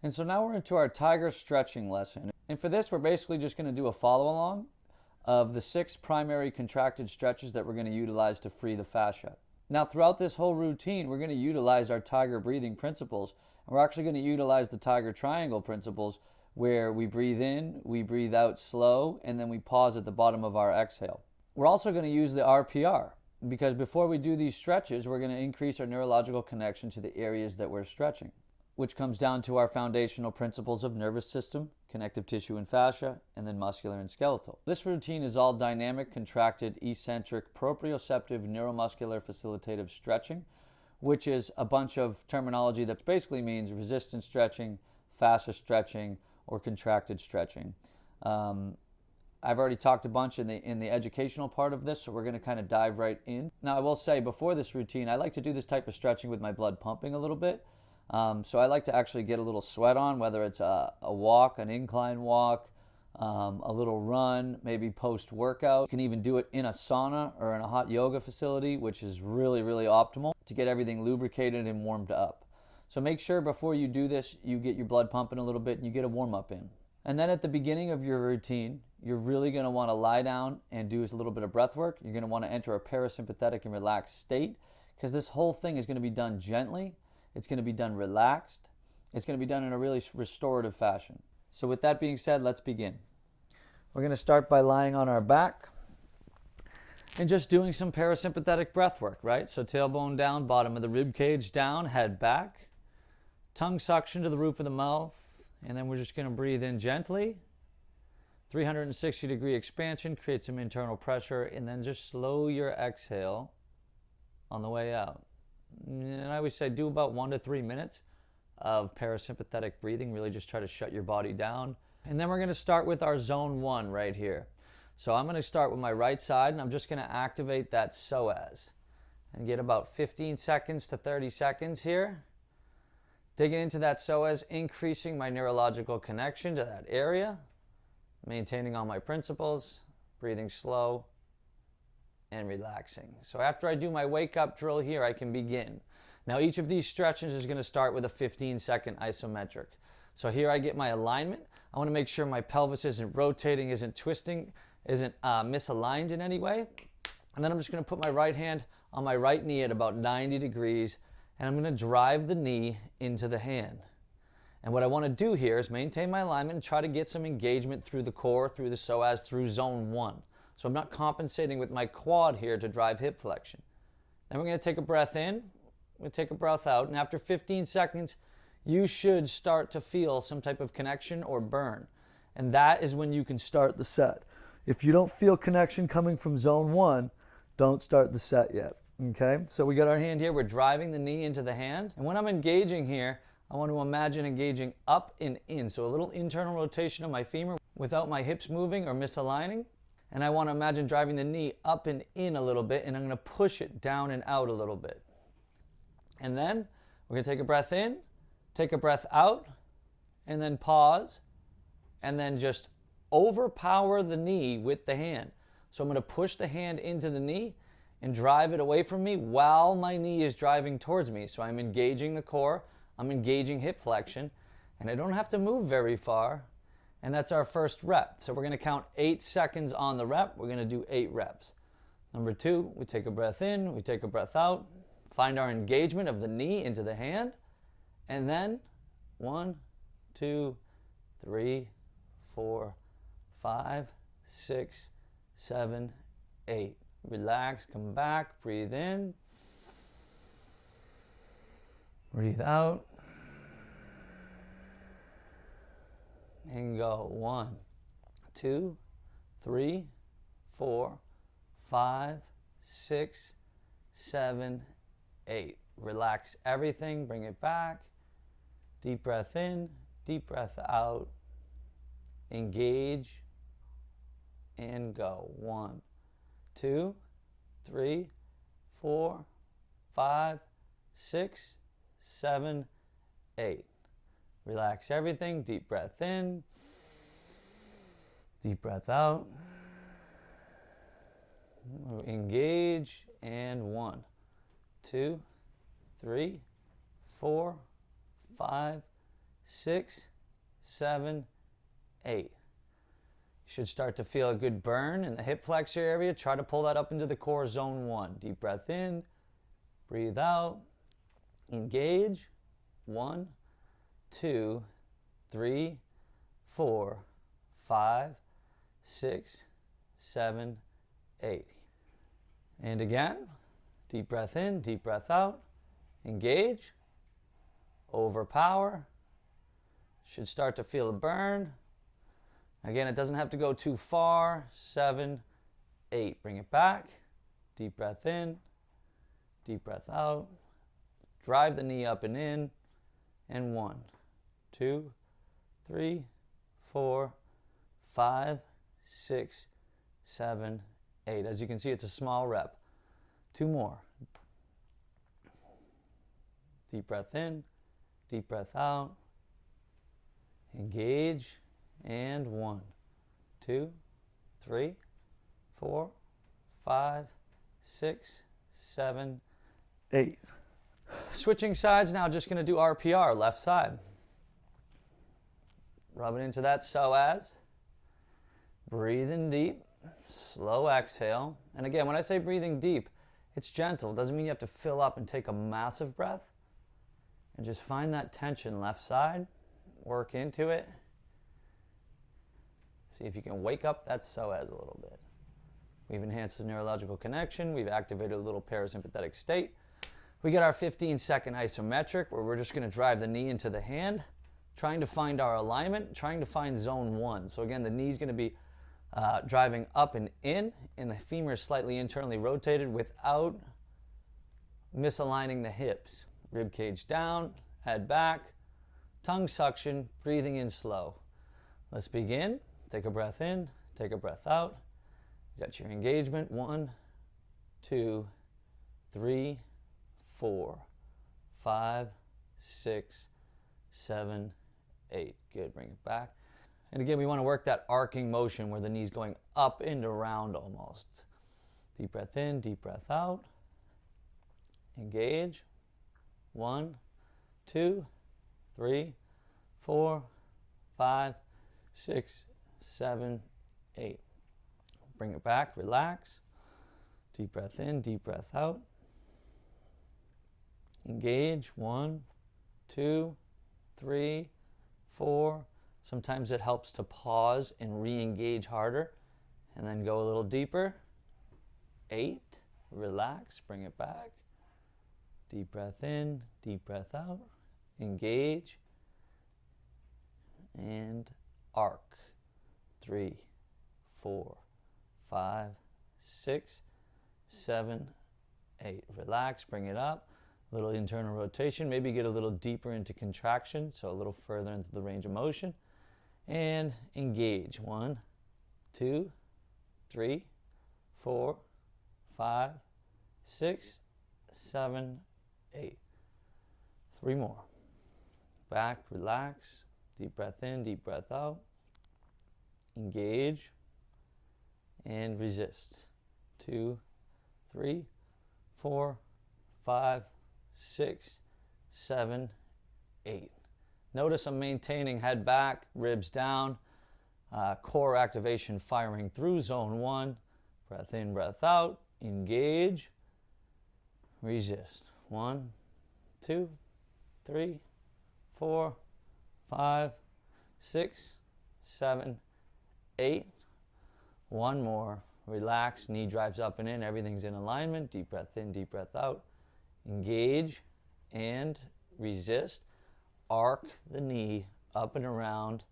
And so now we're into our tiger stretching lesson. And for this, we're basically just going to do a follow along of the 6 primary contracted stretches that we're going to utilize to free the fascia. Now, throughout this whole routine, we're going to utilize our tiger breathing principles. And we're actually going to utilize the tiger triangle principles where we breathe in, we breathe out slow, and then we pause at the bottom of our exhale. We're also going to use the RPR because before we do these stretches, we're going to increase our neurological connection to the areas that we're stretching, which comes down to our foundational principles of nervous system, connective tissue and fascia, and then muscular and skeletal. This routine is all dynamic, contracted, eccentric, proprioceptive, neuromuscular facilitative stretching, which is a bunch of terminology that basically means resistance stretching, fascia stretching, or contracted stretching. I've already talked a bunch in the educational part of this, so we're going to kind of dive right in. Now, I will say before this routine, I like to do this type of stretching with my blood pumping a little bit. So I like to actually get a little sweat on, whether it's a walk, an incline walk, a little run, maybe post-workout. You can even do it in a sauna or in a hot yoga facility, which is really, really optimal to get everything lubricated and warmed up. So make sure before you do this, you get your blood pumping a little bit and you get a warm-up in. And then at the beginning of your routine, you're really going to want to lie down and do a little bit of breath work. You're going to want to enter a parasympathetic and relaxed state because this whole thing is going to be done gently. It's going to be done relaxed. It's going to be done in a really restorative fashion. So with that being said, let's begin. We're going to start by lying on our back and just doing some parasympathetic breath work, right? So tailbone down, bottom of the rib cage down, head back, tongue suction to the roof of the mouth, and then we're just going to breathe in gently. 360-degree expansion, create some internal pressure, and then just slow your exhale on the way out. And I always say do about 1 to 3 minutes of parasympathetic breathing. Really just try to shut your body down. And then we're going to start with our zone 1 right here. So I'm going to start with my right side, and I'm just going to activate that psoas and get about 15 seconds to 30 seconds here. Digging into that psoas, increasing my neurological connection to that area, maintaining all my principles, breathing slow, and relaxing. So after I do my wake up drill here, I can begin. Now each of these stretches is going to start with a 15-second isometric. So here I get my alignment. I want to make sure my pelvis isn't rotating, isn't twisting, isn't misaligned in any way. And then I'm just going to put my right hand on my right knee at about 90 degrees, and I'm going to drive the knee into the hand. And what I want to do here is maintain my alignment and try to get some engagement through the core, through the psoas, through zone 1. So I'm not compensating with my quad here to drive hip flexion. Then we're going to take a breath in, we're going to take a breath out, and after 15 seconds, you should start to feel some type of connection or burn. And that is when you can start the set. If you don't feel connection coming from zone 1, don't start the set yet. Okay? So we got our hand here, we're driving the knee into the hand. And when I'm engaging here, I want to imagine engaging up and in. So a little internal rotation of my femur without my hips moving or misaligning. And I want to imagine driving the knee up and in a little bit, and I'm going to push it down and out a little bit. And then we're going to take a breath in, take a breath out, and then pause, and then just overpower the knee with the hand. So I'm going to push the hand into the knee and drive it away from me while my knee is driving towards me. So I'm engaging the core, I'm engaging hip flexion, and I don't have to move very far. And that's our first rep. So we're going to count 8 seconds on the rep. We're going to do 8 reps. Number 2, we take a breath in, we take a breath out, find our engagement of the knee into the hand, and then 1, 2, 3, 4, 5, 6, 7, 8. Relax, come back, breathe in, breathe out. And go 1, 2, 3, 4, 5, 6, 7, 8. Relax everything, bring it back. Deep breath in, deep breath out. Engage and go. 1, 2, 3, 4, 5, 6, 7, 8. Relax everything, deep breath in, deep breath out. Engage, and 1, 2, 3, 4, 5, 6, 7, 8. You should start to feel a good burn in the hip flexor area. Try to pull that up into the core, zone 1. Deep breath in, breathe out, engage. 1, 2, 3, 4, 5, 6, 7, 8. And again, deep breath in, deep breath out, engage, overpower. Should start to feel a burn. Again, it doesn't have to go too far. 7, 8. Bring it back. Deep breath in, deep breath out. Drive the knee up and in. And 1, 2, 3, 4, 5, 6, 7, 8. As you can see, it's a small rep. 2 more. Deep breath in, deep breath out. Engage. And 1, 2, 3, 4, 5, 6, 7, 8. Switching sides now, just going to do RPR, left side. Rub it into that psoas. Breathing deep, slow exhale. And again, when I say breathing deep, it's gentle. It doesn't mean you have to fill up and take a massive breath. And just find that tension left side, work into it. See if you can wake up that psoas a little bit. We've enhanced the neurological connection. We've activated a little parasympathetic state. We get our 15-second isometric where we're just going to drive the knee into the hand, trying to find our alignment, trying to find zone 1. So again, the knee's going to be driving up and in, and the femur is slightly internally rotated without misaligning the hips. Rib cage down, head back, tongue suction, breathing in slow. Let's begin. Take a breath in, take a breath out. You got your engagement. 1, 2, 3, 4, 5, 6, 7, 8. Good, bring it back. And again, we want to work that arcing motion where the knee's going up and around almost. Deep breath in, deep breath out. Engage. 1, 2, 3, 4, 5, 6, 7, 8. Bring it back, relax. Deep breath in, deep breath out. Engage. 1, 2, 3, 4. Sometimes it helps to pause and re-engage harder and then go a little deeper. 8. Relax, bring it back. Deep breath in, deep breath out. Engage. And arc. 3, 4, 5, 6, 7, 8. Relax, bring it up. A little internal rotation. Maybe get a little deeper into contraction, so a little further into the range of motion. And engage. 1, 2, 3, 4, 5, 6, 7, 8. 3 more. Back, relax. Deep breath in, deep breath out. Engage. And resist. 2, 3, 4, 5, 6, 7, 8. Notice I'm maintaining head back, ribs down, core activation firing through zone 1. Breath in, breath out. Engage. Resist. 1, 2, 3, 4, 5, 6, 7, 8. 1 more. Relax. Knee drives up and in. Everything's in alignment. Deep breath in, deep breath out. Engage and resist. Arc the knee up and around.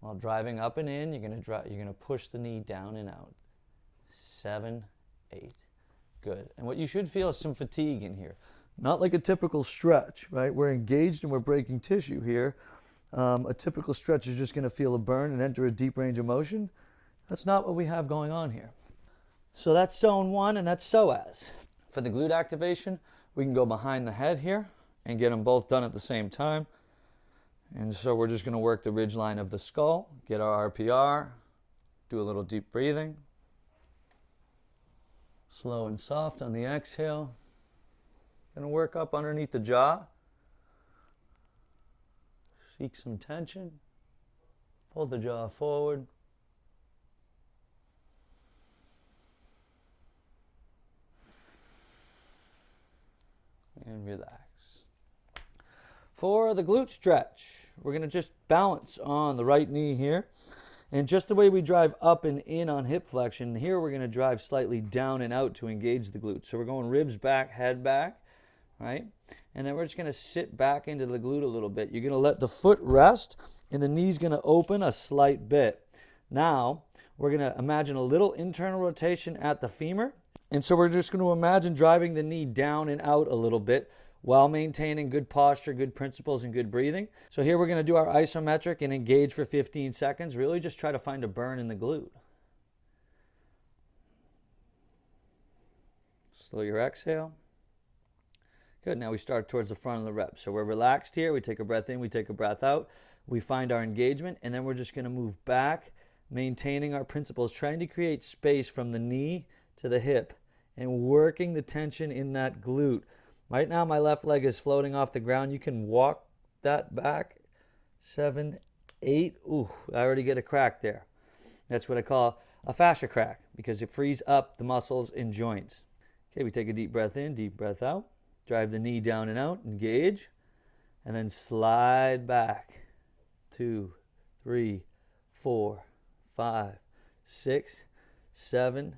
While driving up and in, you're going to push the knee down and out. 7, 8. Good. And what you should feel is some fatigue in here. Not like a typical stretch, right? We're engaged and we're breaking tissue here. A typical stretch is just going to feel a burn and enter a deep range of motion. That's not what we have going on here. So that's zone 1 and that's psoas. For the glute activation, we can go behind the head here and get them both done at the same time. And so we're just going to work the ridge line of the skull, get our RPR, do a little deep breathing. Slow and soft on the exhale. Going to work up underneath the jaw. Seek some tension. Pull the jaw forward. And relax. For the glute stretch, we're going to just balance on the right knee here. And just the way we drive up and in on hip flexion, here we're going to drive slightly down and out to engage the glute. So we're going ribs back, head back, right? And then we're just going to sit back into the glute a little bit. You're going to let the foot rest, and the knee's going to open a slight bit. Now, we're going to imagine a little internal rotation at the femur. And so we're just going to imagine driving the knee down and out a little bit while maintaining good posture, good principles, and good breathing. So here we're going to do our isometric and engage for 15 seconds. Really just try to find a burn in the glute. Slow your exhale. Good. Now we start towards the front of the rep. So we're relaxed here. We take a breath in. We take a breath out. We find our engagement. And then we're just going to move back, maintaining our principles, trying to create space from the knee to the hip and working the tension in that glute. Right now, my left leg is floating off the ground. You can walk that back. 7, 8. Ooh, I already get a crack there. That's what I call a fascia crack because it frees up the muscles and joints. Okay, we take a deep breath in, deep breath out. Drive the knee down and out, engage, and then slide back. 2, 3, 4, 5, 6, 7,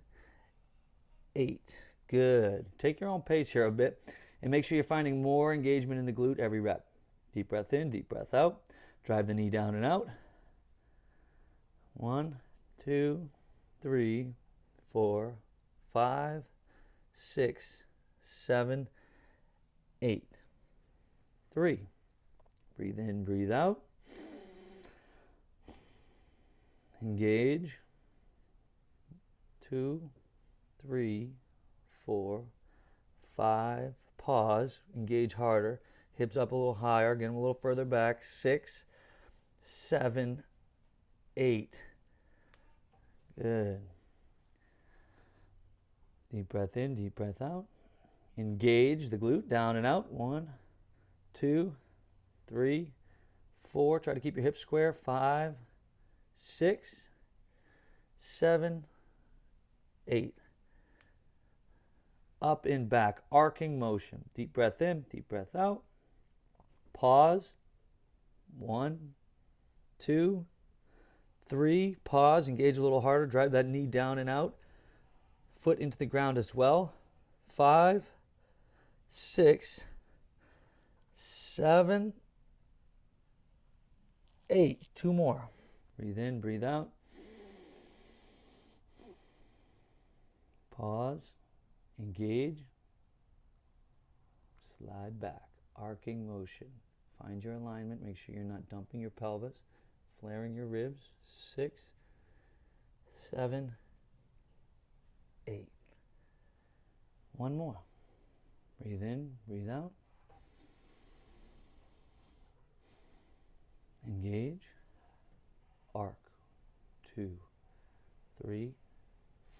8. Good. Take your own pace here a bit. And make sure you're finding more engagement in the glute every rep. Deep breath in, deep breath out. Drive the knee down and out. 1, 2, 3, 4, 5, 6, 7, 8. 3. Breathe in, breathe out. Engage. 2, 3, 4, 5. Pause, engage harder, hips up a little higher, get them a little further back. 6, 7, 8. Good. Deep breath in, deep breath out. Engage the glute, down and out. 1, 2, 3, 4. Try to keep your hips square. 5, 6, 7, 8. Up and back, arcing motion. Deep breath in, deep breath out. Pause. 1, 2, 3. Pause, engage a little harder. Drive that knee down and out. Foot into the ground as well. 5, 6, 7, 8. 2 more. Breathe in, breathe out. Pause. Engage, slide back, arcing motion. Find your alignment. Make sure you're not dumping your pelvis, flaring your ribs. 6, 7, 8. 1 more. Breathe in, breathe out. Engage, arc. 2, 3,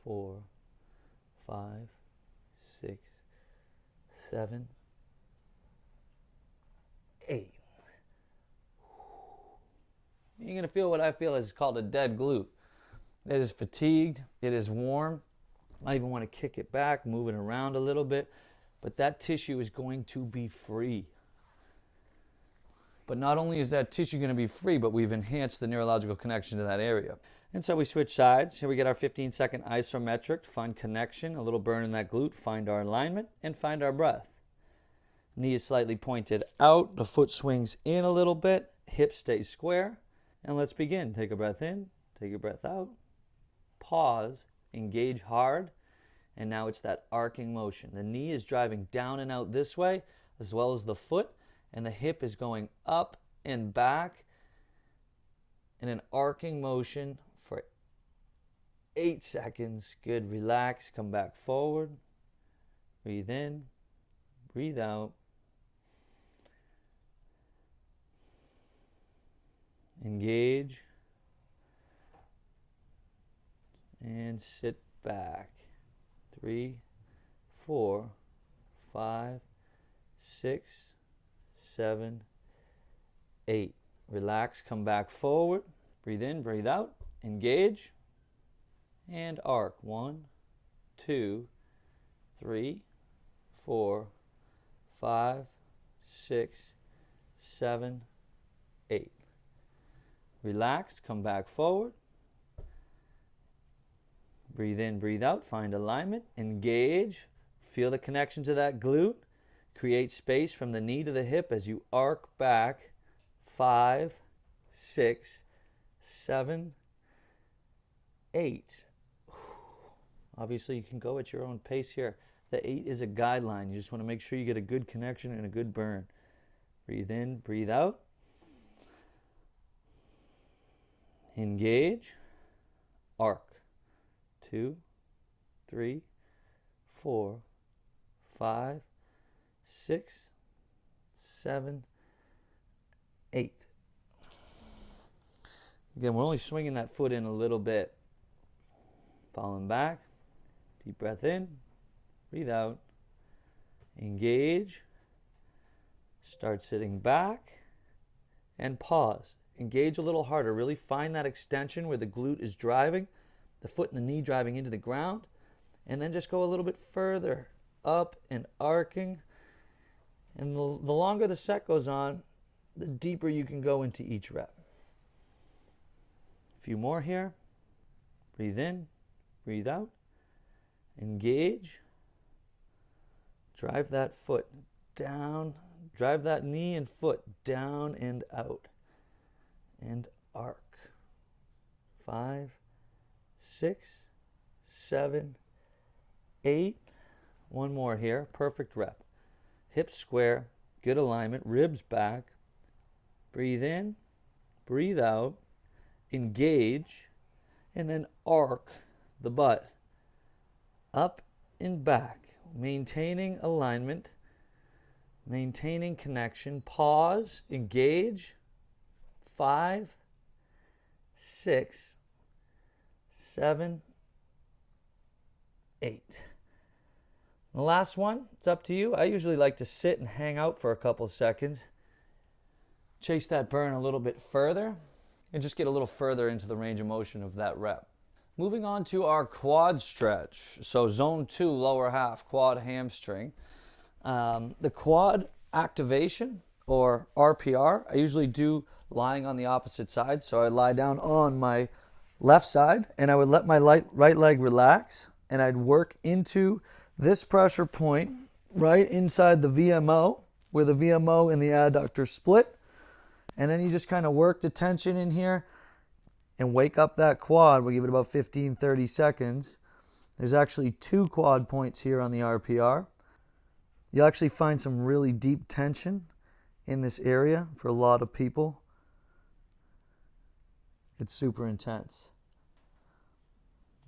4, 5, 6, 7, 8. You're going to feel what I feel is called a dead glute. It is fatigued. It is warm. Might even want to kick it back, move it around a little bit. But that tissue is going to be free. But not only is that tissue going to be free, but we've enhanced the neurological connection to that area. And so we switch sides. Here we get our 15-second isometric to find connection, a little burn in that glute, find our alignment, and find our breath. Knee is slightly pointed out. The foot swings in a little bit. Hip stays square. And let's begin. Take a breath in. Take a breath out. Pause. Engage hard. And now it's that arcing motion. The knee is driving down and out this way, as well as the foot. And the hip is going up and back in an arcing motion for 8 seconds. Good. Relax. Come back forward. Breathe in. Breathe out. Engage. And sit back. 3, 4, 5, 6, 7, 8. Relax, come back forward. Breathe in, breathe out. Engage. And arc. 1, 2, 3, 4, 5, 6, 7, 8. Relax, come back forward. Breathe in, breathe out. Find alignment. Engage. Feel the connection to that glute. Create space from the knee to the hip as you arc back. 5, 6, 7, 8. Obviously, you can go at your own pace here. The 8 is a guideline. You just want to make sure you get a good connection and a good burn. Breathe in, breathe out. Engage. Arc. 2, 3, 4, 5, 6, 7, 8. Again, we're only swinging that foot in a little bit. Falling back. Deep breath in. Breathe out. Engage. Start sitting back. And pause. Engage a little harder. Really find that extension where the glute is driving, the foot and the knee driving into the ground. And then just go a little bit further up and arcing. And the longer the set goes on, the deeper you can go into each rep. A few more here. Breathe in, breathe out. Engage. Drive that foot down. Drive that knee and foot down and out. And arc. 5, 6, 7, 8. One more here. Perfect rep. Hips square. Good alignment. Ribs back. Breathe in. Breathe out. Engage. And then arc the butt. Up and back. Maintaining alignment. Maintaining connection. Pause. Engage. 5, 6, 7, 8. The last one, it's up to you. I usually like to sit and hang out for a couple seconds. Chase that burn a little bit further and just get a little further into the range of motion of that rep. Moving on to our quad stretch. So zone 2, lower half, quad hamstring. The quad activation, or RPR, I usually do lying on the opposite side. So I lie down on my left side and I would let my right leg relax and I'd work into this pressure point right inside the VMO, where the VMO and the adductor split. And then you just kind of work the tension in here and wake up that quad. We'll give it about 15, 30 seconds. There's actually 2 quad points here on the RPR. You'll actually find some really deep tension in this area for a lot of people. It's super intense.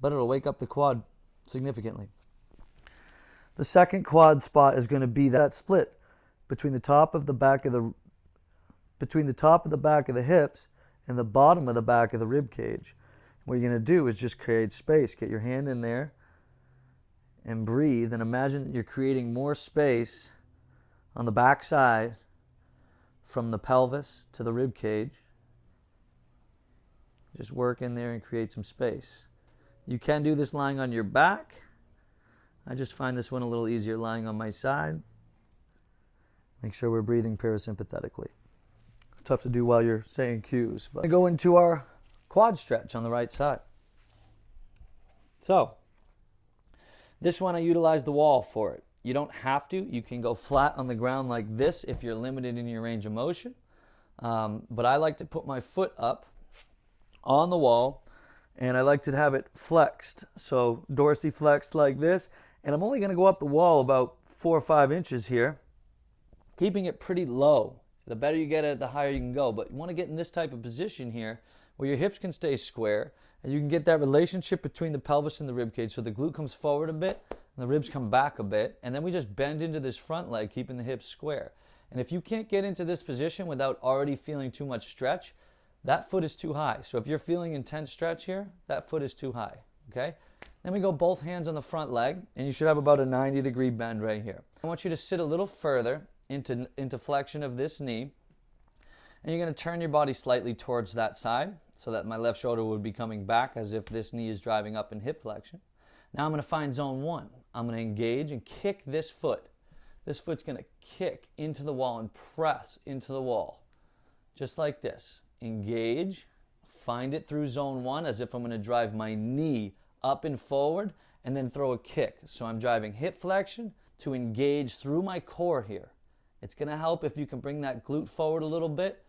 But it'll wake up the quad significantly. The second quad spot is going to be that split between the top of the back of the hips and the bottom of the back of the rib cage. What you're going to do is just create space. Get your hand in there and breathe, and imagine that you're creating more space on the back side from the pelvis to the rib cage. Just work in there and create some space. You can do this lying on your back. I just find this one a little easier lying on my side. Make sure we're breathing parasympathetically. It's tough to do while you're saying cues. But I go into our quad stretch on the right side. So, this one I utilize the wall for it. You don't have to. You can go flat on the ground like this if you're limited in your range of motion. But I like to put my foot up on the wall, and I like to have it flexed. So dorsiflexed like this. And I'm only going to go up the wall about 4 or 5 inches here, keeping it pretty low. The better you get it, the higher you can go. But you want to get in this type of position here where your hips can stay square and you can get that relationship between the pelvis and the rib cage. So the glute comes forward a bit and the ribs come back a bit. And then we just bend into this front leg, keeping the hips square. And if you can't get into this position without already feeling too much stretch, that foot is too high. So if you're feeling intense stretch here, that foot is too high. Okay? Then we go both hands on the front leg, and you should have about a 90-degree bend right here. I want you to sit a little further into flexion of this knee, And you're going to turn your body slightly towards that side so that my left shoulder would be coming back as if this knee is driving up in hip flexion. Now I'm going to find zone 1. I'm going to engage and kick this foot. This foot's going to kick into the wall and press into the wall. Just like this. Engage. Find it through zone 1 as if I'm going to drive my knee up and forward and then throw a kick. So I'm driving hip flexion to engage through my core here. It's going to help if you can bring that glute forward a little bit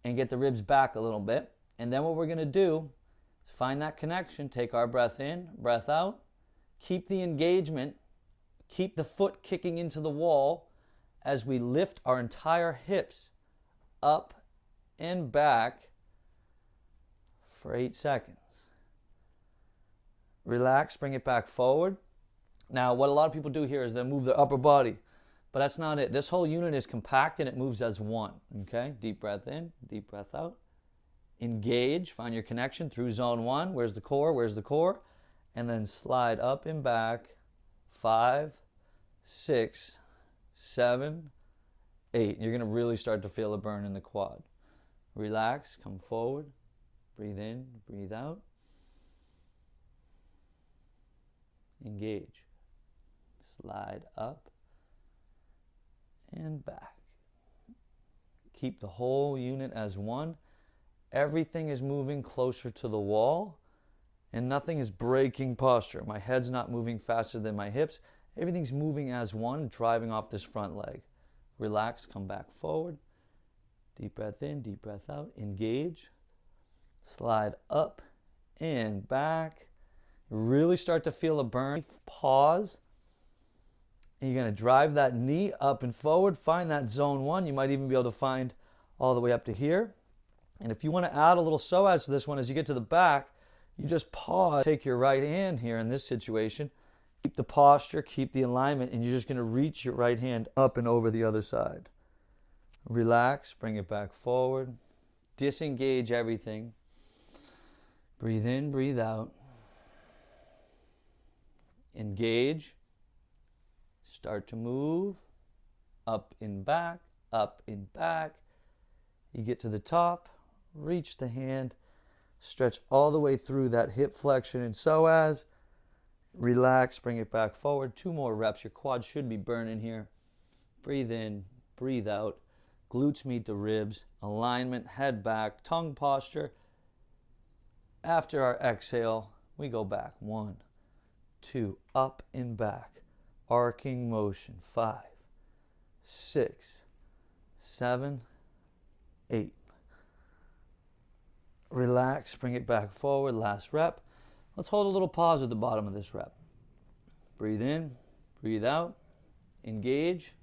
and get the ribs back a little bit. And then what we're going to do is find that connection, take our breath in, breath out, keep the engagement, keep the foot kicking into the wall as we lift our entire hips up and back for 8 seconds. Relax, bring it back forward. Now, what a lot of people do here is they move their upper body, but that's not it. This whole unit is compact and it moves as one, okay? Deep breath in, deep breath out. Engage, find your connection through zone 1. Where's the core? Where's the core? And then slide up and back. 5, 6, 7, 8. You're going to really start to feel a burn in the quad. Relax, come forward, breathe in, breathe out. Engage. Slide up and back. Keep the whole unit as one. Everything is moving closer to the wall and nothing is breaking posture. My head's not moving faster than my hips. Everything's moving as one, driving off this front leg. Relax, come back forward. Deep breath in, deep breath out. Engage. Slide up and back. Really start to feel a burn. Pause. And you're going to drive that knee up and forward. Find that zone 1. You might even be able to find all the way up to here. And if you want to add a little psoas to this one, as you get to the back, you just pause. Take your right hand here in this situation. Keep the posture, keep the alignment, and you're just going to reach your right hand up and over the other side. Relax, bring it back forward. Disengage everything. Breathe in, breathe out. Engage. Start to move. Up and back, up and back. You get to the top, reach the hand, stretch all the way through that hip flexion and psoas. Relax, bring it back forward. 2 more reps. Your quad should be burning here. Breathe in, breathe out. Glutes meet the ribs. Alignment, head back, tongue posture. After our exhale, we go back. 1, 2, up and back. Arcing motion. 5, 6, 7, 8. Relax, bring it back forward. Last rep. Let's hold a little pause at the bottom of this rep. Breathe in, breathe out, engage,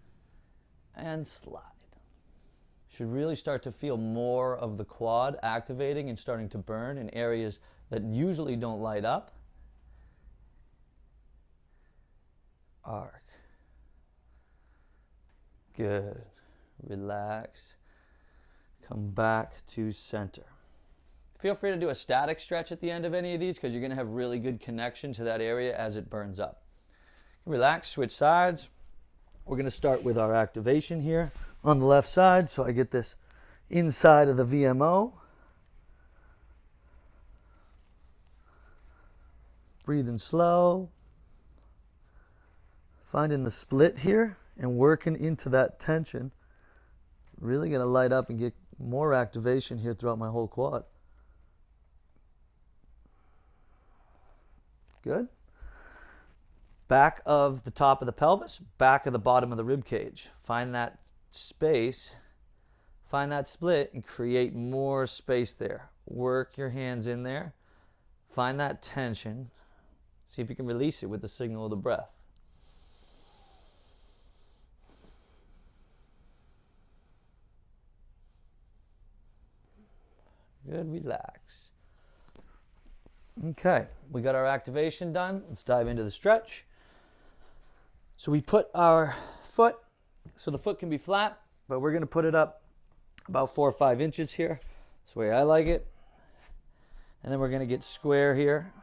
and slide. Should really start to feel more of the quad activating and starting to burn in areas that usually don't light up. Arc. Good. Relax. Come back to center. Feel free to do a static stretch at the end of any of these because you're going to have really good connection to that area as it burns up. Relax, switch sides. We're going to start with our activation here on the left side. So I get this inside of the VMO. Breathing slow. Finding the split here and working into that tension. Really going to light up and get more activation here throughout my whole quad. Good. Back of the top of the pelvis, back of the bottom of the rib cage. Find that space, find that split, and create more space there. Work your hands in there. Find that tension. See if you can release it with the signal of the breath. Good, relax. Okay, we got our activation done. Let's dive into the stretch. So we put our foot, so the foot can be flat, but we're going to put it up about 4 or 5 inches here. That's the way I like it. And then we're going to get square here.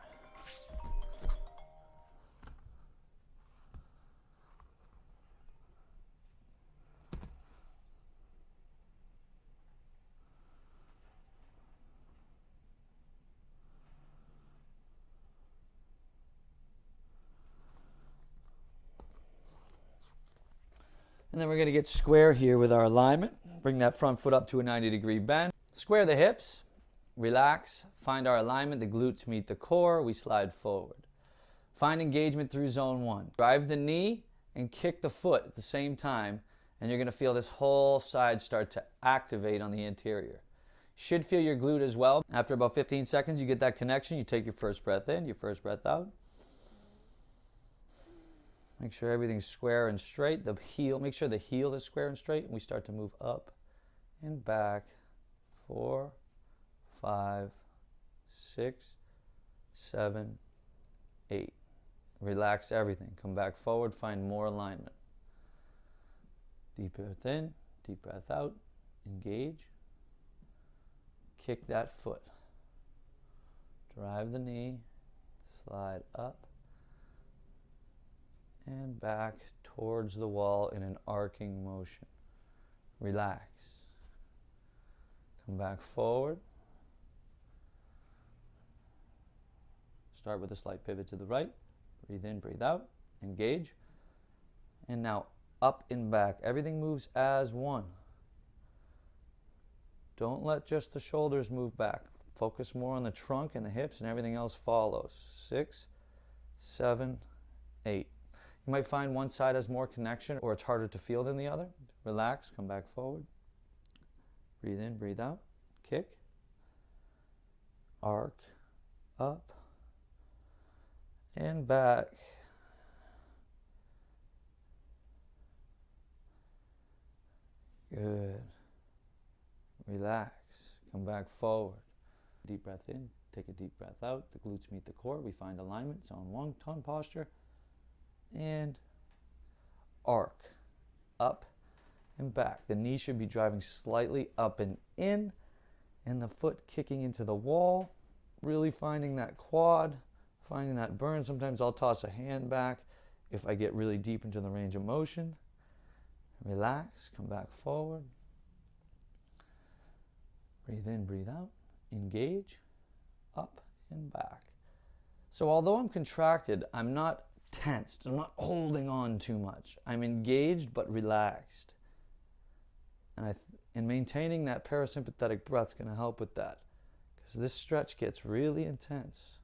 And then we're going to get square here with our alignment. Bring that front foot up to a 90-degree bend. Square the hips, relax, find our alignment. The glutes meet the core, we slide forward. Find engagement through zone 1. Drive the knee and kick the foot at the same time, and you're going to feel this whole side start to activate on the interior. Should feel your glute as well. After about 15 seconds, you get that connection. You take your first breath in, your first breath out. Make sure everything's square and straight. The heel, make sure the heel is square and straight, and we start to move up and back. 4, 5, 6, 7, 8. Relax everything. Come back forward, find more alignment. Deep breath in, deep breath out. Engage. Kick that foot. Drive the knee, slide up and back towards the wall in an arcing motion. Relax. Come back forward. Start with a slight pivot to the right. Breathe in, breathe out. Engage. And now up and back. Everything moves as one. Don't let just the shoulders move back. Focus more on the trunk and the hips, and everything else follows. 6, 7, 8. You might find one side has more connection or it's harder to feel than the other. Relax, come back forward. Breathe in, breathe out. Kick. Arc. Up. And back. Good. Relax. Come back forward. Deep breath in. Take a deep breath out. The glutes meet the core. We find alignment. Zone 1, tongue posture. And arc. Up and back. The knee should be driving slightly up and in. And the foot kicking into the wall. Really finding that quad. Finding that burn. Sometimes I'll toss a hand back if I get really deep into the range of motion. Relax. Come back forward. Breathe in, breathe out. Engage. Up and back. So although I'm contracted, I'm not tensed. I'm not holding on too much. I'm engaged but relaxed. And maintaining that parasympathetic breath is going to help with that, because this stretch gets really intense.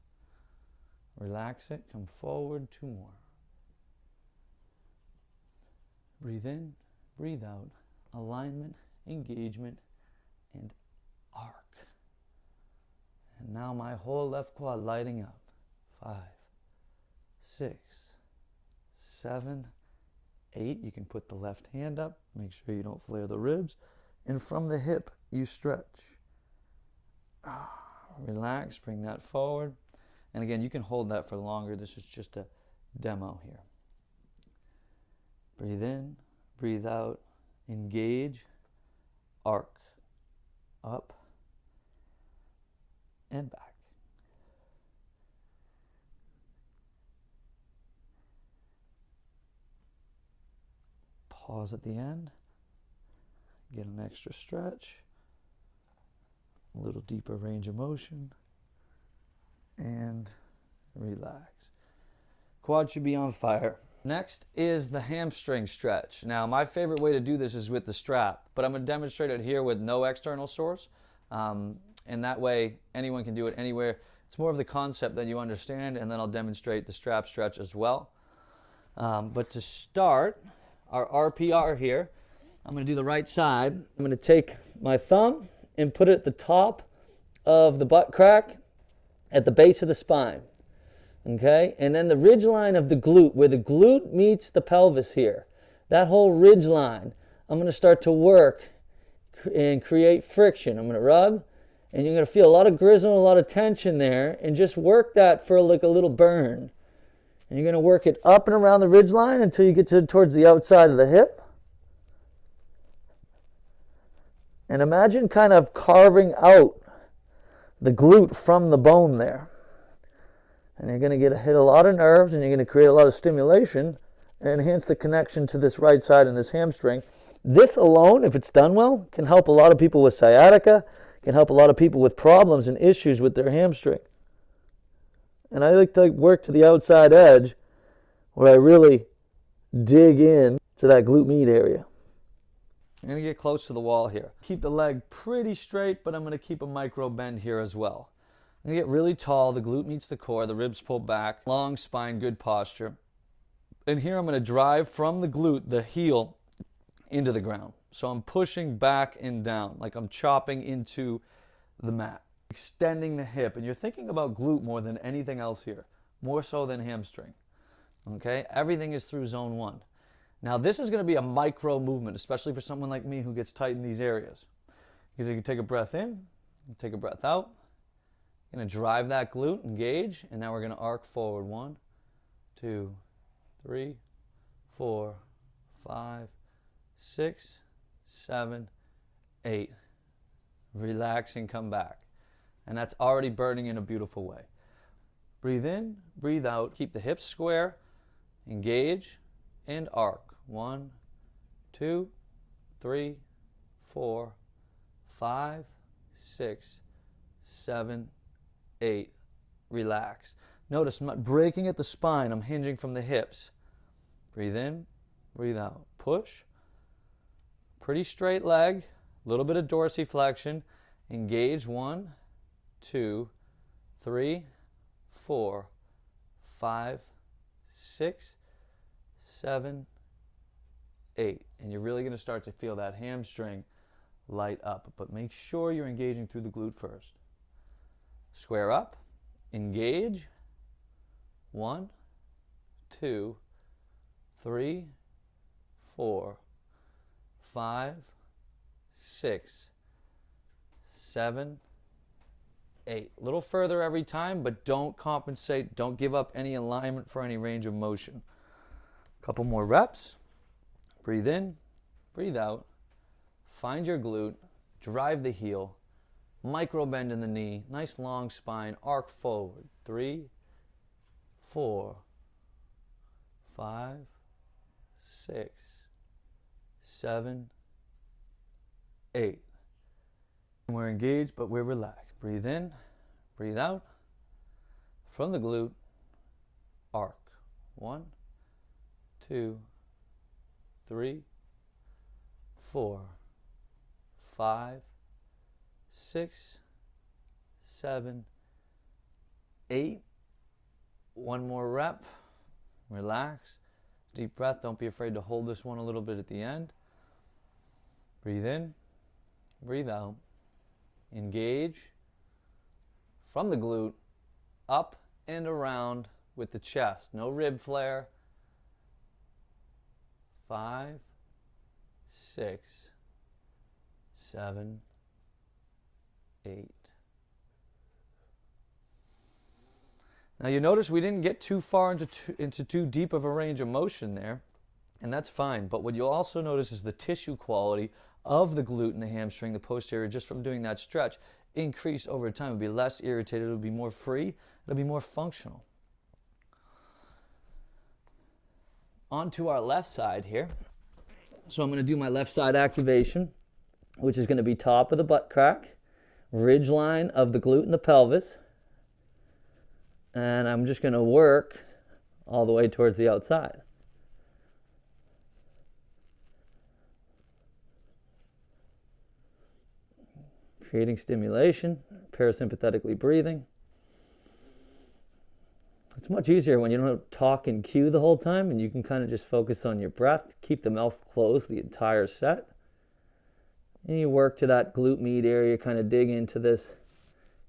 Relax it. Come forward. 2 more. Breathe in, breathe out. Alignment, engagement, and arc. And now my whole left quad lighting up. 5, 6, 7, 8. You can put the left hand up. Make sure you don't flare the ribs. And from the hip, you stretch. Relax, bring that forward. And again, you can hold that for longer. This is just a demo here. Breathe in, breathe out, engage, arc, up, and back. Pause at the end. Get an extra stretch. A little deeper range of motion. And relax. Quad should be on fire. Next is the hamstring stretch. Now, my favorite way to do this is with the strap, but I'm going to demonstrate it here with no external source. And that way, anyone can do it anywhere. It's more of the concept that you understand, and then I'll demonstrate the strap stretch as well. But to start, our RPR here, I'm going to do the right side. I'm going to take my thumb and put it at the top of the butt crack at the base of the spine. Okay? And then the ridge line of the glute, where the glute meets the pelvis here, that whole ridge line, I'm going to start to work and create friction. I'm going to rub, and you're going to feel a lot of grizzle, a lot of tension there, and just work that for like a little burn. And you're going to work it up and around the ridge line until you get towards the outside of the hip. And imagine kind of carving out the glute from the bone there. And you're going to hit a lot of nerves, and you're going to create a lot of stimulation and enhance the connection to this right side and this hamstring. This alone, if it's done well, can help a lot of people with sciatica, can help a lot of people with problems and issues with their hamstring. And I like to work to the outside edge where I really dig in to that glute med area. I'm going to get close to the wall here. Keep the leg pretty straight, but I'm going to keep a micro bend here as well. I'm going to get really tall. The glute meets the core. The ribs pull back. Long spine, good posture. And here I'm going to drive from the glute, the heel, into the ground. So I'm pushing back and down, like I'm chopping into the mat. Extending the hip. And you're thinking about glute more than anything else here. More so than hamstring. Okay? Everything is through zone 1. Now this is going to be a micro movement, especially for someone like me who gets tight in these areas. You can take a breath in, take a breath out. You're going to drive that glute, engage, and now we're going to arc forward. 1, 2, 3, 4, 5, 6, 7, 8. Relax and come back. And that's already burning in a beautiful way. Breathe in, breathe out. Keep the hips square, engage, and arc. 1, 2, 3, 4, 5, 6, 7, 8. Relax. Notice I'm not breaking at the spine. I'm hinging from the hips. Breathe in, breathe out. Push. Pretty straight leg. A little bit of dorsiflexion. Engage. 1, 2, 3, 4, 5, 6, 7, 8. And you're really going to start to feel that hamstring light up. But make sure you're engaging through the glute first. Square up. Engage. 1, 2, 3, 4, 5, 6, 7, 8. A little further every time, but don't compensate. Don't give up any alignment for any range of motion. A couple more reps. Breathe in, breathe out. Find your glute. Drive the heel. Micro bend in the knee. Nice long spine. Arc forward. 3, 4, 5, 6, 7, 8. We're engaged, but we're relaxed. Breathe in, breathe out. From the glute, arc. 1, 2, 3, 4, 5, 6, 7, 8. One more rep. Relax. Deep breath. Don't be afraid to hold this one a little bit at the end. Breathe in, breathe out. Engage from the glute, up and around with the chest. No rib flare. 5, 6, 7, 8. Now you notice we didn't get too far into too deep of a range of motion there, and that's fine. But what you'll also notice is the tissue quality of the glute and the hamstring, the posterior, just from doing that stretch, increase over time. It'll be less irritated, it'll be more free, it'll be more functional. On to our left side here. So I'm going to do my left side activation, which is going to be top of the butt crack, ridge line of the glute and the pelvis. And I'm just going to work all the way towards the outside. Creating stimulation, parasympathetically breathing. It's much easier when you don't talk and cue the whole time and you can kind of just focus on your breath, keep the mouth closed the entire set. And you work to that glute med area, kind of dig into this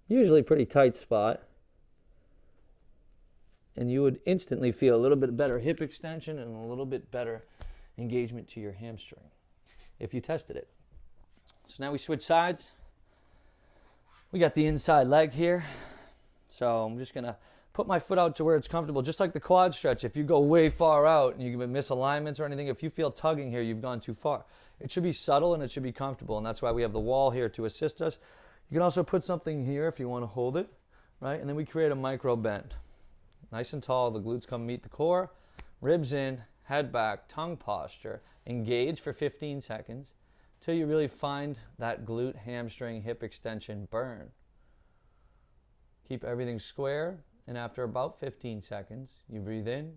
usually pretty tight spot. And you would instantly feel a little bit better hip extension and a little bit better engagement to your hamstring if you tested it. So now we switch sides. We got the inside leg here. So I'm just going to put my foot out to where it's comfortable, just like the quad stretch. If you go way far out and you get misalignments or anything, if you feel tugging here, you've gone too far. It should be subtle and it should be comfortable, and that's why we have the wall here to assist us. You can also put something here if you want to hold it, right? And then we create a micro bend. Nice and tall, the glutes come meet the core, ribs in, head back, tongue posture, engage for 15 seconds till you really find that glute, hamstring, hip extension burn. Keep everything square, and after about 15 seconds, you breathe in,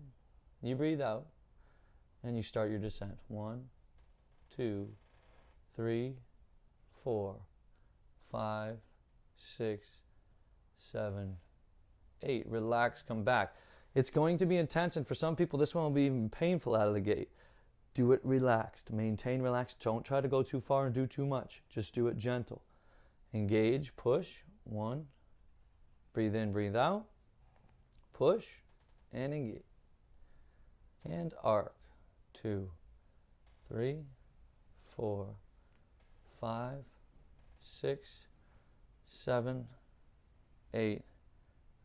you breathe out, and you start your descent. 1, 2, 3, 4, 5, 6, 7, 8. Relax, come back. It's going to be intense, and for some people this one will be even painful out of the gate. Do it relaxed. Maintain relaxed. Don't try to go too far and do too much. Just do it gentle. Engage, push. 1. Breathe in, breathe out. Push and engage. And arc. 2, 3, 4, 5, 6, 7, 8.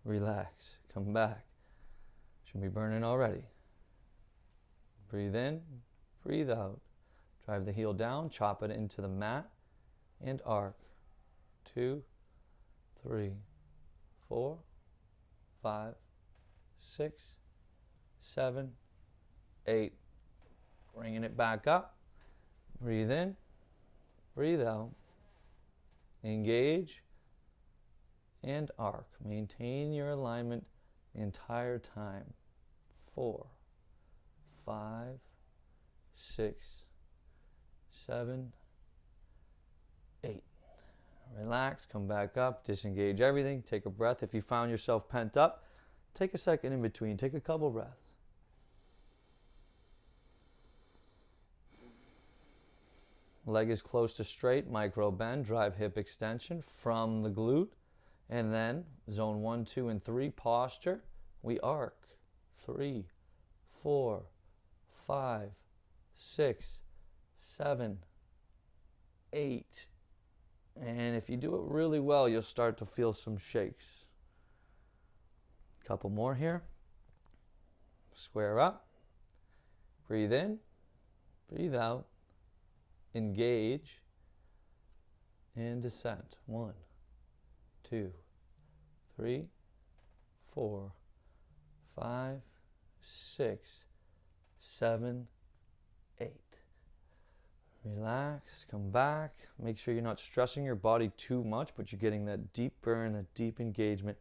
Relax. Come back. Should be burning already. Breathe in, breathe out. Drive the heel down, chop it into the mat, and arc. 2, 3, 4, 5, 6, 7, 8. Bringing it back up. Breathe in, breathe out. Engage and arc. Maintain your alignment the entire time. 4, 5, 6, 7, 8. Relax, come back up, disengage everything, take a breath. If you found yourself pent up, take a second in between, take a couple breaths. Leg is close to straight, micro bend, drive hip extension from the glute. And then zone 1, 2, and 3 posture. We arc. 3, 4, 5, 6, 7, 8. And if you do it really well, you'll start to feel some shakes. Couple more here. Square up. Breathe in. Breathe out. Engage. And descent. 1, 2, 3, 4, 5, 6, 7, 8. Relax, come back. Make sure you're not stressing your body too much, but you're getting that deep burn, that deep engagement,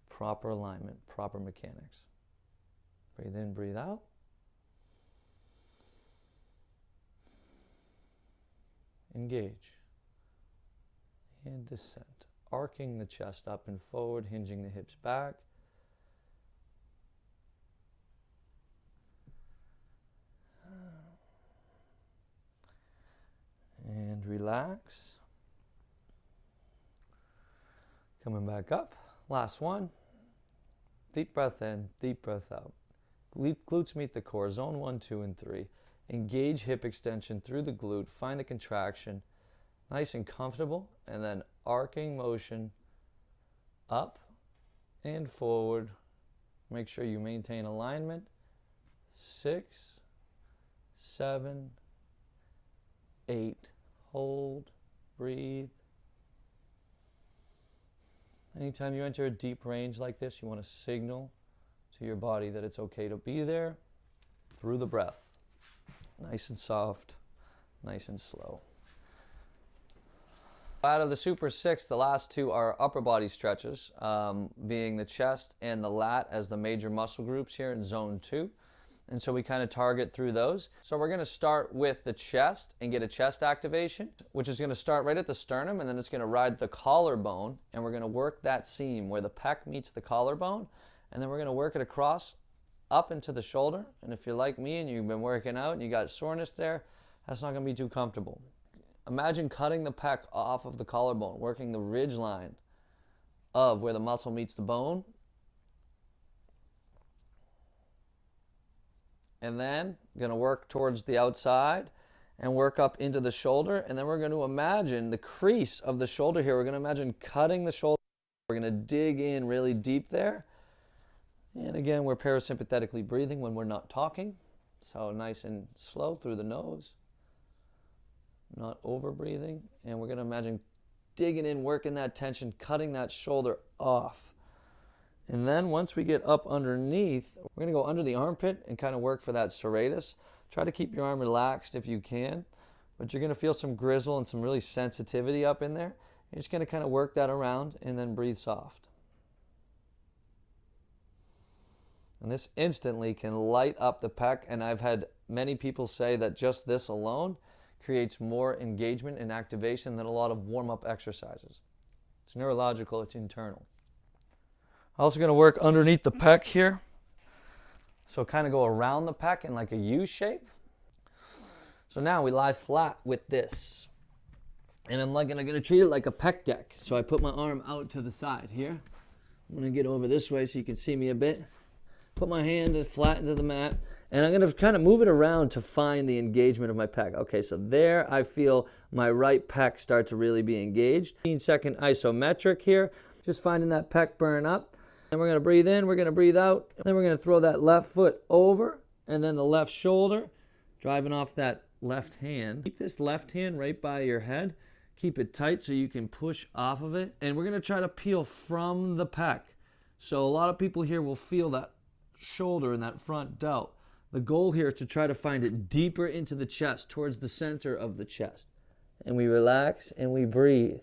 proper alignment, proper mechanics. Breathe in, breathe out. Engage. And descent. Arcing the chest up and forward, hinging the hips back. And relax. Coming back up. Last one. Deep breath in, deep breath out. Glutes meet the core, zone 1, 2, and 3. Engage hip extension through the glute, find the contraction, nice and comfortable, and then arcing motion up and forward. Make sure you maintain alignment. 6, 7, 8. Hold, breathe. Anytime you enter a deep range like this, you want to signal to your body that it's okay to be there through the breath. Nice and soft, nice and slow. Out of the Super 6, the last two are upper body stretches, being the chest and the lat as the major muscle groups here in zone 2. And so we kind of target through those. So we're going to start with the chest and get a chest activation, which is going to start right at the sternum, and then it's going to ride the collarbone, and we're going to work that seam where the pec meets the collarbone, and then we're going to work it across up into the shoulder. And if you're like me and you've been working out and you got soreness there, that's not going to be too comfortable. Imagine cutting the pec off of the collarbone, working the ridge line of where the muscle meets the bone. And then going to work towards the outside and work up into the shoulder. And then we're going to imagine the crease of the shoulder here. We're going to imagine cutting the shoulder. We're going to dig in really deep there. And again, we're parasympathetically breathing when we're not talking. So nice and slow through the nose. Not over breathing. And we're going to imagine digging in, working that tension, cutting that shoulder off. And then once we get up underneath, we're going to go under the armpit and kind of work for that serratus. Try to keep your arm relaxed if you can, but you're going to feel some grizzle and some really sensitivity up in there. You're just going to kind of work that around and then breathe soft. And this instantly can light up the pec, and I've had many people say that just this alone creates more engagement and activation than a lot of warm-up exercises. It's neurological, it's internal. Also going to work underneath the pec here. So kind of go around the pec in like a U shape. So now we lie flat with this. And I'm going to treat it like a pec deck. So I put my arm out to the side here. I'm going to get over this way so you can see me a bit. Put my hand flat into the mat. And I'm going to kind of move it around to find the engagement of my pec. Okay, so there I feel my right pec start to really be engaged. 15-second isometric here. Just finding that pec burn up. Then we're going to breathe in, we're going to breathe out. Then we're going to throw that left foot over and then the left shoulder, driving off that left hand. Keep this left hand right by your head. Keep it tight so you can push off of it. And we're going to try to peel from the pec. So a lot of people here will feel that shoulder and that front delt. The goal here is to try to find it deeper into the chest, towards the center of the chest. And we relax and we breathe.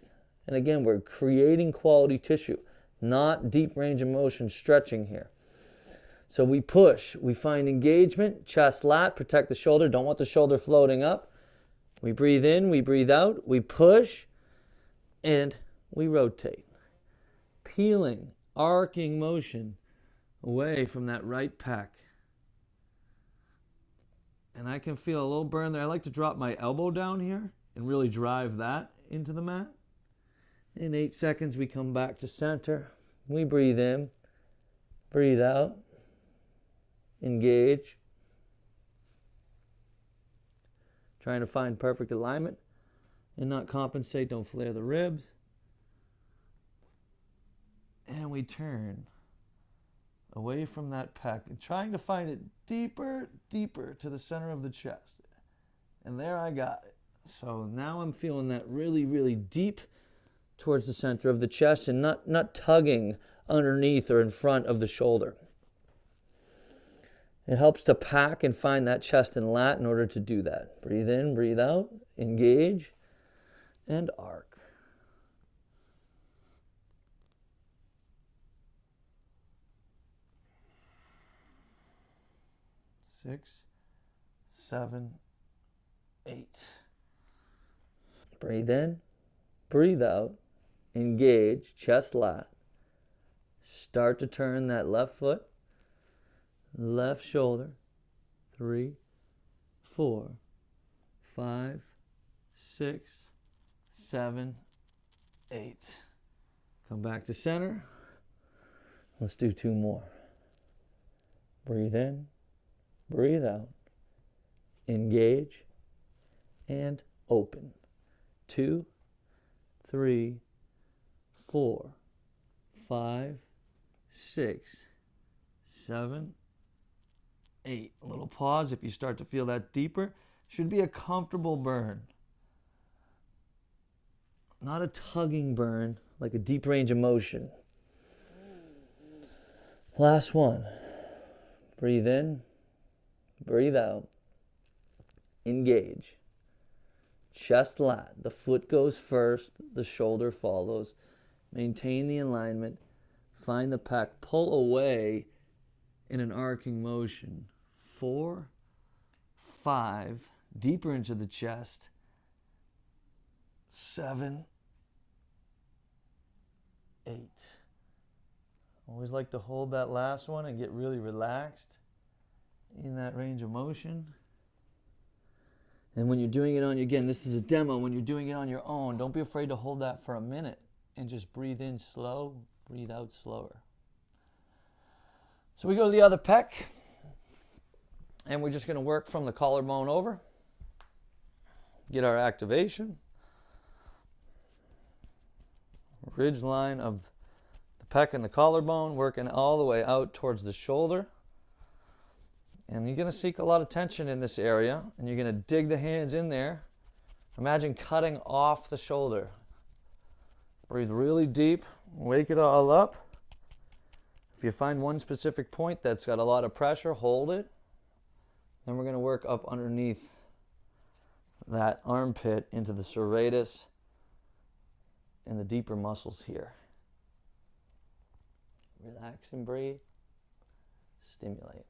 And again, we're creating quality tissue, not deep range of motion stretching here. So we push, we find engagement, chest lat, protect the shoulder, don't want the shoulder floating up. We breathe in, we breathe out, we push, and we rotate. Peeling, arcing motion away from that right pec. And I can feel a little burn there. I like to drop my elbow down here and really drive that into the mat. In 8 seconds, we come back to center. We breathe in, breathe out, engage. Trying to find perfect alignment and not compensate, don't flare the ribs. And we turn away from that pec and trying to find it deeper, deeper to the center of the chest. And there I got it. So now I'm feeling that really, really deep towards the center of the chest and not tugging underneath or in front of the shoulder. It helps to pack and find that chest and lat in order to do that. Breathe in, breathe out, engage, and arc. Six, 7, 8. Breathe in, breathe out, engage, chest lat. Start to turn that left foot, left shoulder. 3, 4, 5, 6, 7, 8. Come back to center. Let's do 2 more. Breathe in, breathe out, engage, and open. 2, 3, 4, 5, 6, 7, 8. A little pause if you start to feel that deeper. Should be a comfortable burn. Not a tugging burn, like a deep range of motion. Last one. Breathe in, breathe out, engage. Chest lat, the foot goes first, the shoulder follows. Maintain the alignment, find the pec, pull away in an arcing motion. 4, 5, deeper into the chest. 7, 8. Always like to hold that last one and get really relaxed in that range of motion. And when you're doing it on, again, this is a demo, when you're doing it on your own, don't be afraid to hold that for a minute and just breathe in slow, breathe out slower. So we go to the other pec, and we're just going to work from the collarbone over, get our activation. Ridge line of the pec and the collarbone, working all the way out towards the shoulder. And you're going to seek a lot of tension in this area, and you're going to dig the hands in there. Imagine cutting off the shoulder. Breathe really deep, wake it all up. If you find one specific point that's got a lot of pressure, hold it. Then we're going to work up underneath that armpit into the serratus and the deeper muscles here. Relax and breathe. Stimulate.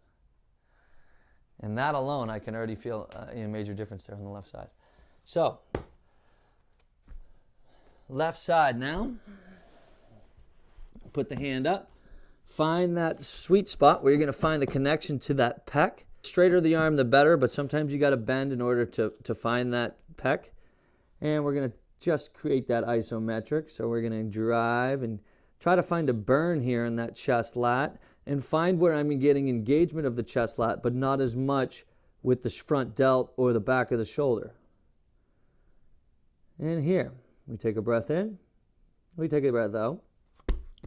And that alone, I can already feel a major difference there on the left side. So, left side now. Put the hand up. Find that sweet spot where you're going to find the connection to that pec. Straighter the arm, the better, but sometimes you got to bend in order to find that pec. And we're going to just create that isometric. So we're going to drive and try to find a burn here in that chest lat and find where I'm getting engagement of the chest lat, but not as much with the front delt or the back of the shoulder. And here, we take a breath in, we take a breath out.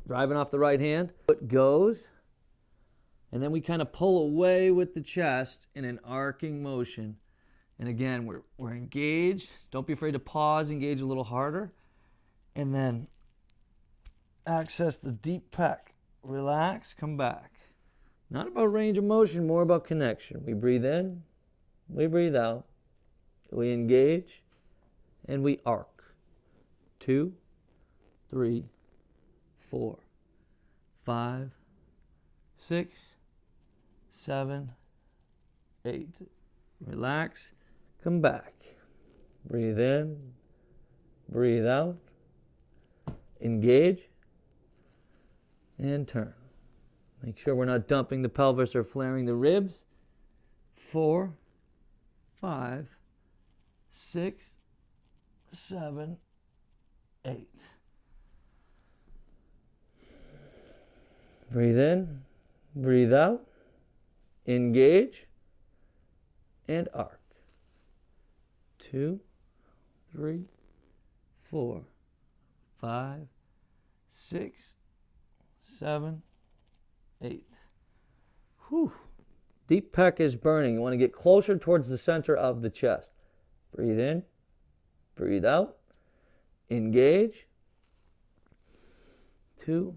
Driving off the right hand, foot goes, and then we kind of pull away with the chest in an arcing motion. And again, we're engaged. Don't be afraid to pause, engage a little harder, and then access the deep pec. Relax, come back. Not about range of motion, more about connection. We breathe in, we breathe out, we engage, and we arc. 2, 3, 4, 5, 6, 7, 8. Relax, come back. Breathe in, breathe out, engage, and turn. Make sure we're not dumping the pelvis or flaring the ribs. 4, 5, 6, 7, 8. Breathe in, breathe out, engage, and arc. 2, 3, 4, 5, 6, 7, 8. Whew. Deep pec is burning. You want to get closer towards the center of the chest. Breathe in, breathe out, engage. 2,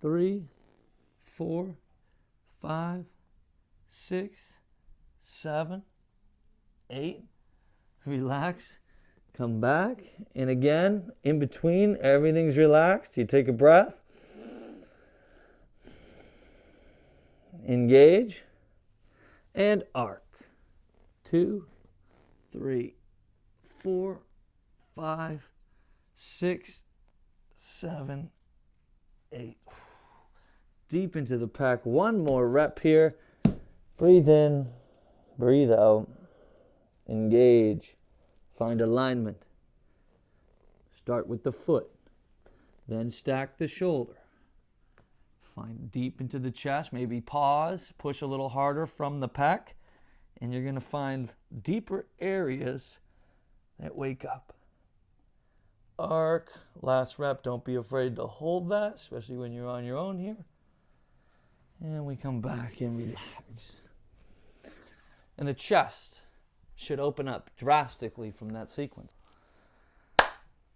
3, 4, 5, 6, 7, 8. Relax. Come back. And again, in between, everything's relaxed. You take a breath. Engage. And arc. 2, 3, 4, 5, 6, 7, 8. Deep into the pec. One more rep here. Breathe in, breathe out, engage, find alignment. Start with the foot, then stack the shoulder. Find deep into the chest, maybe pause, push a little harder from the pec, and you're going to find deeper areas that wake up. Arc, last rep, don't be afraid to hold that, especially when you're on your own here. And we come back and relax. And the chest should open up drastically from that sequence.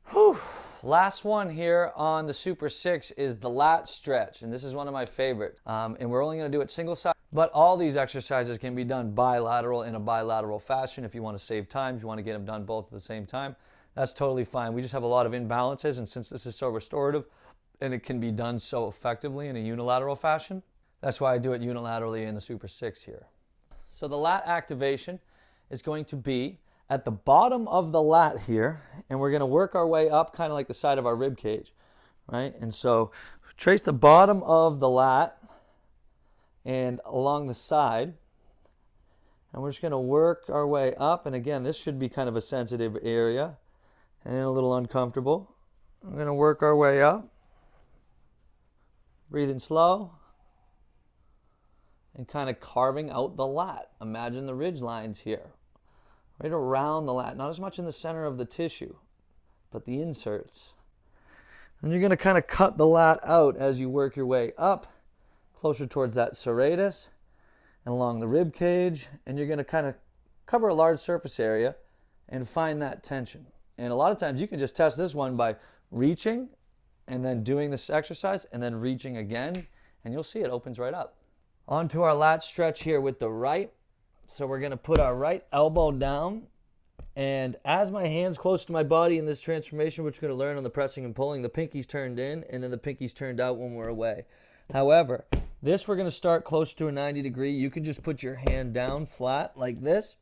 Whew. Last one here on the Super 6 is the lat stretch. And this is one of my favorites. And we're only going to do it single side. But all these exercises can be done bilateral in a bilateral fashion if you want to save time, if you want to get them done both at the same time. That's totally fine. We just have a lot of imbalances. And since this is so restorative and it can be done so effectively in a unilateral fashion, that's why I do it unilaterally in the Super 6 here. So the lat activation is going to be at the bottom of the lat here, and we're going to work our way up kind of like the side of our rib cage, right? And so trace the bottom of the lat and along the side, and we're just going to work our way up. And again, this should be kind of a sensitive area and a little uncomfortable. We're going to work our way up. Breathing slow. And kind of carving out the lat. Imagine the ridge lines here. Right around the lat. Not as much in the center of the tissue, but the inserts. And you're going to kind of cut the lat out as you work your way up, closer towards that serratus, and along the rib cage. And you're going to kind of cover a large surface area and find that tension. And a lot of times you can just test this one by reaching and then doing this exercise and then reaching again, and you'll see it opens right up. Onto our lat stretch here with the right. So we're going to put our right elbow down. And as my hand's close to my body in this transformation, which we're going to learn on the pressing and pulling, the pinky's turned in and then the pinky's turned out when we're away. However, This we're going to start close to a 90 degree. You can just put your hand down flat like this.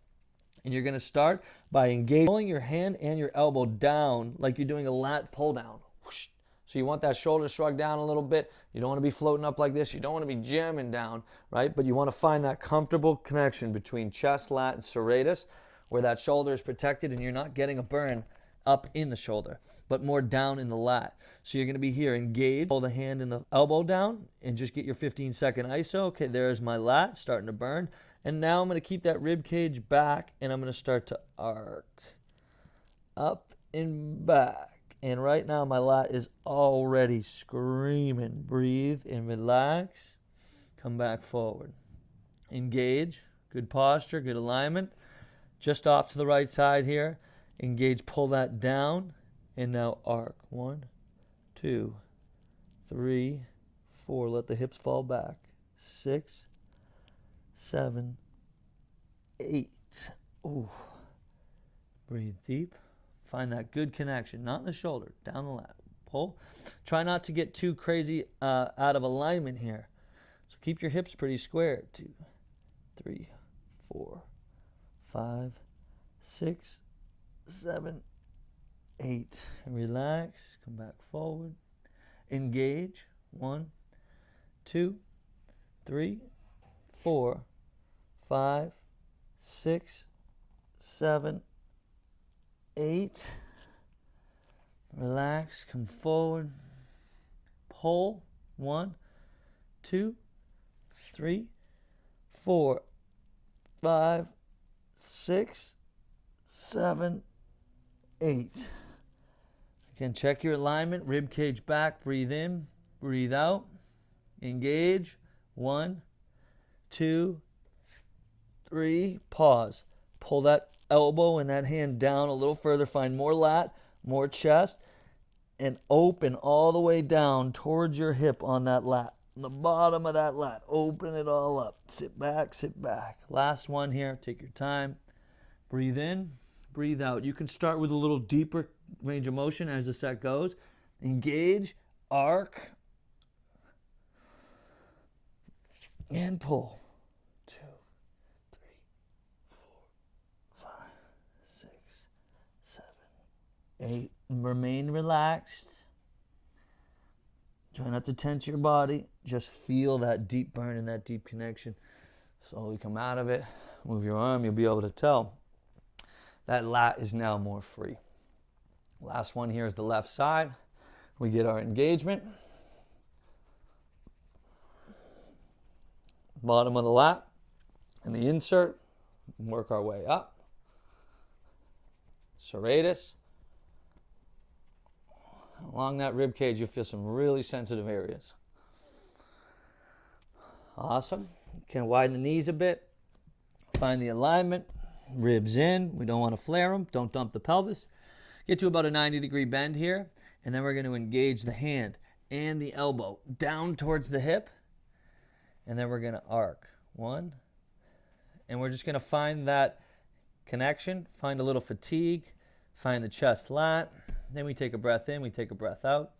And you're going to start by pulling your hand and your elbow down like you're doing a lat pull down. Whoosh. So you want that shoulder shrug down a little bit. You don't want to be floating up like this. You don't want to be jamming down, right? But you want to find that comfortable connection between chest, lat, and serratus where that shoulder is protected and you're not getting a burn up in the shoulder, but more down in the lat. So you're going to be here, engage, pull the hand and the elbow down, and just get your 15-second ISO. Okay, there's my lat starting to burn. And now I'm going to keep that rib cage back, and I'm going to start to arc up and back. And right now my lat is already screaming. Breathe and relax. Come back forward. Engage. Good posture, good alignment. Just off to the right side here. Engage, pull that down, and now arc. 1, 2, 3, 4. Let the hips fall back. 6, 7, 8. Ooh. Breathe deep. Find that good connection, not in the shoulder, down the lat. Pull. Try not to get too crazy out of alignment here. So keep your hips pretty square. 2, 3, 4, 5, 6, 7, 8. Relax. Come back forward. Engage. 1, 2, 3, 4, 5, 6, 7, 8. Relax. Come forward. Pull. 1, 2, 3, 4, 5, 6, 7, 8. Again, check your alignment. Rib cage back. Breathe in. Breathe out. Engage. 1, 2, 3. Pause. Pull that elbow and that hand down a little further. Find more lat, more chest, and open all the way down towards your hip on that lat. On the bottom of that lat. Open it all up. Sit back, sit back. Last one here. Take your time. Breathe in, breathe out. You can start with a little deeper range of motion as the set goes. Engage, arc, and pull. 2, 3, 4, 5, 6, 7, 8. Remain relaxed. Try not to tense your body. Just feel that deep burn and that deep connection. Slowly come out of it. Move your arm. You'll be able to tell that lat is now more free. Last one here is the left side. We get our engagement. Bottom of the lat and the insert. Work our way up. Serratus. Along that rib cage, you'll feel some really sensitive areas. Awesome. You can widen the knees a bit. Find the alignment. Ribs in. We don't want to flare them. Don't dump the pelvis. Get to about a 90-degree bend here. And then we're going to engage the hand and the elbow down towards the hip. And then we're going to arc. 1. And we're just going to find that connection. Find a little fatigue. Find the chest lat. Then we take a breath in. We take a breath out.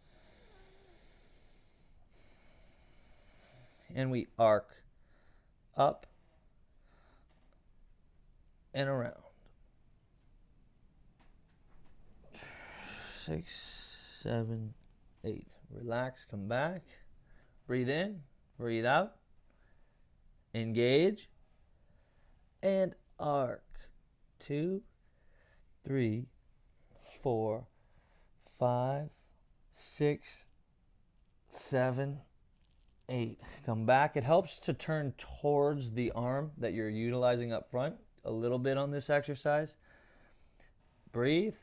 And we arc up and around. 6, 7, 8. Relax, come back. Breathe in, breathe out. Engage. And arc. 2, 3, 4, 5, 6, 7, 8. Come back. It helps to turn towards the arm that you're utilizing up front a little bit on this exercise. Breathe.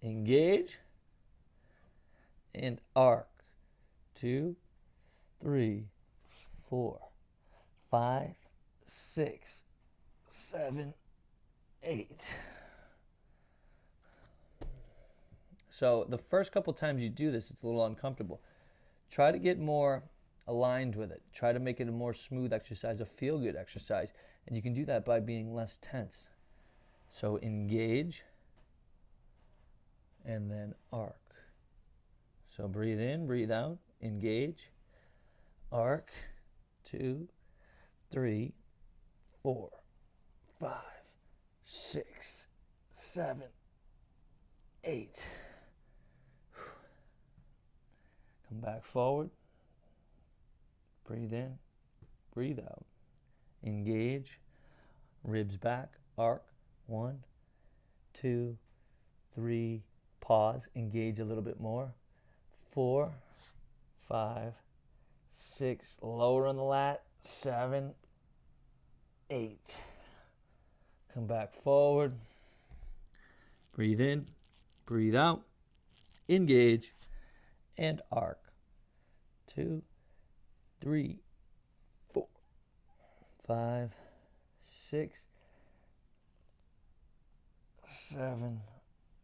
Engage. And arc. 2, 3, 4, 5, 6, 7, 8. So the first couple times you do this, it's a little uncomfortable. Try to get more aligned with it. Try to make it a more smooth exercise, a feel-good exercise. And you can do that by being less tense. So engage and then arc. So breathe in, breathe out, engage, arc, 2, 3, 4, 5, 6, 7, 8. Come back forward. Breathe in, breathe out. Engage, ribs back, arc. 1, 2, 3, pause, engage a little bit more. 4, 5, 6, lower on the lat. 7, 8. Come back forward. Breathe in, breathe out. Engage and arc. 2, 3, 4, 5, 6, 7,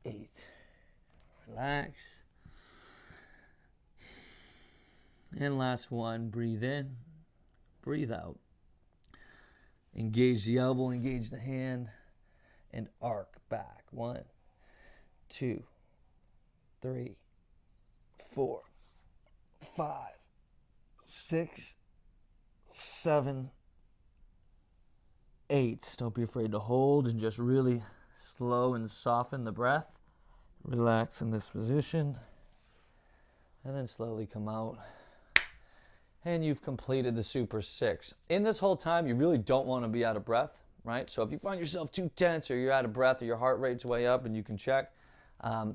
8. Relax. And last one, breathe in, breathe out. Engage the elbow, engage the hand, and arc back. 1, 2, 3, 4, 5, 6, 7, 8. Don't be afraid to hold and just really slow and soften the breath. Relax in this position. And then slowly come out. And you've completed the Super 6. In this whole time, you really don't want to be out of breath, right? So if you find yourself too tense or you're out of breath or your heart rate's way up and you can check,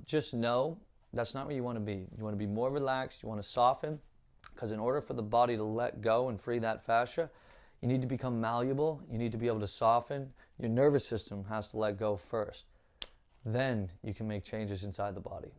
just know that's not where you want to be. You want to be more relaxed. You want to soften, because in order for the body to let go and free that fascia, you need to become malleable. You need to be able to soften. Your nervous system has to let go first. Then you can make changes inside the body.